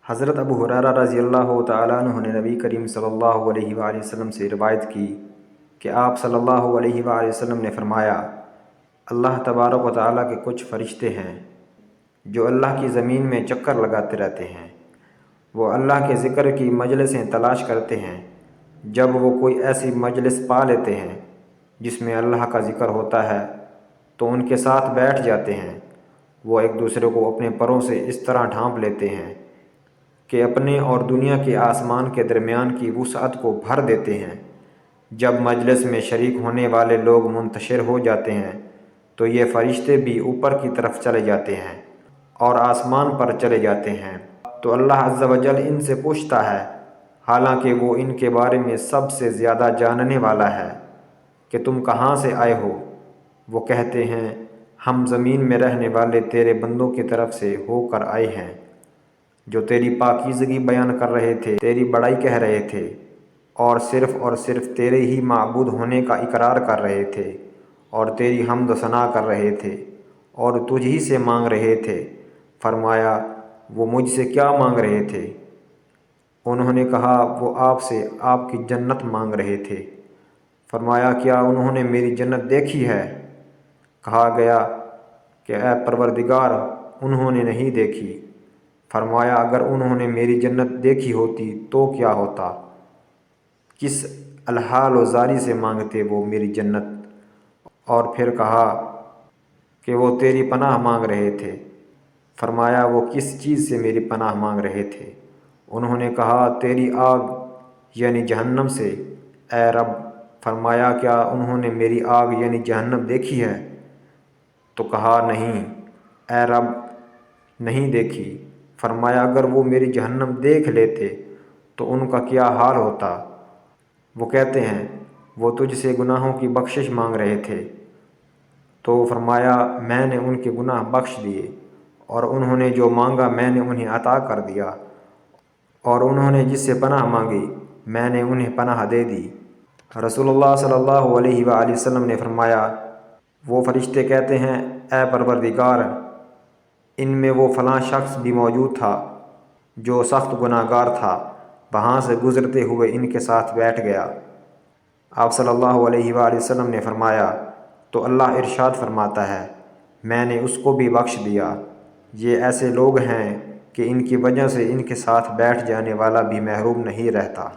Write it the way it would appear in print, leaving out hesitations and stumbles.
حضرت ابو ہریرہ رضی اللہ تعالیٰ عنہ نے نبی کریم صلی اللہ علیہ وآلہ وسلم سے روایت کی کہ آپ صلی اللہ علیہ وآلہ وسلم نے فرمایا، اللہ تبارک و تعالیٰ کے کچھ فرشتے ہیں جو اللہ کی زمین میں چکر لگاتے رہتے ہیں۔ وہ اللہ کے ذکر کی مجلسیں تلاش کرتے ہیں۔ جب وہ کوئی ایسی مجلس پا لیتے ہیں جس میں اللہ کا ذکر ہوتا ہے تو ان کے ساتھ بیٹھ جاتے ہیں۔ وہ ایک دوسرے کو اپنے پروں سے اس طرح ڈھانپ لیتے ہیں کہ اپنے اور دنیا کے آسمان کے درمیان کی وسعت کو بھر دیتے ہیں۔ جب مجلس میں شریک ہونے والے لوگ منتشر ہو جاتے ہیں تو یہ فرشتے بھی اوپر کی طرف چلے جاتے ہیں اور آسمان پر چلے جاتے ہیں، تو اللہ عز و جل ان سے پوچھتا ہے، حالانکہ وہ ان کے بارے میں سب سے زیادہ جاننے والا ہے، کہ تم کہاں سے آئے ہو؟ وہ کہتے ہیں، ہم زمین میں رہنے والے تیرے بندوں کی طرف سے ہو کر آئے ہیں، جو تیری پاکیزگی بیان کر رہے تھے، تیری بڑائی کہہ رہے تھے، اور صرف تیرے ہی معبود ہونے کا اقرار کر رہے تھے، اور تیری حمد و ثنا کر رہے تھے، اور تجھ ہی سے مانگ رہے تھے۔ فرمایا، وہ مجھ سے کیا مانگ رہے تھے؟ انہوں نے کہا، وہ آپ سے آپ کی جنت مانگ رہے تھے۔ فرمایا، کیا انہوں نے میری جنت دیکھی ہے؟ کہا گیا کہ اے پروردگار، انہوں نے نہیں دیکھی۔ فرمایا، اگر انہوں نے میری جنت دیکھی ہوتی تو کیا ہوتا؟ کس الحال و زاری سے مانگتے وہ میری جنت؟ اور پھر کہا کہ وہ تیری پناہ مانگ رہے تھے۔ فرمایا، وہ کس چیز سے میری پناہ مانگ رہے تھے؟ انہوں نے کہا، تیری آگ یعنی جہنم سے، اے رب۔ فرمایا، کیا انہوں نے میری آگ یعنی جہنم دیکھی ہے؟ تو کہا، نہیں اے رب، نہیں دیکھی۔ فرمایا، اگر وہ میری جہنم دیکھ لیتے تو ان کا کیا حال ہوتا؟ وہ کہتے ہیں، وہ تجھ سے گناہوں کی بخشش مانگ رہے تھے۔ تو فرمایا، میں نے ان کے گناہ بخش دیے، اور انہوں نے جو مانگا میں نے انہیں عطا کر دیا، اور انہوں نے جس سے پناہ مانگی میں نے انہیں پناہ دے دی۔ رسول اللہ صلی اللہ علیہ وآلہ وسلم نے فرمایا، وہ فرشتے کہتے ہیں، اے پروردگار، ان میں وہ فلاں شخص بھی موجود تھا جو سخت گناہ گار تھا، وہاں سے گزرتے ہوئے ان کے ساتھ بیٹھ گیا۔ آپ صلی اللہ علیہ وآلہ وسلم نے فرمایا، تو اللہ ارشاد فرماتا ہے، میں نے اس کو بھی بخش دیا۔ یہ ایسے لوگ ہیں کہ ان کی وجہ سے ان کے ساتھ بیٹھ جانے والا بھی محروم نہیں رہتا۔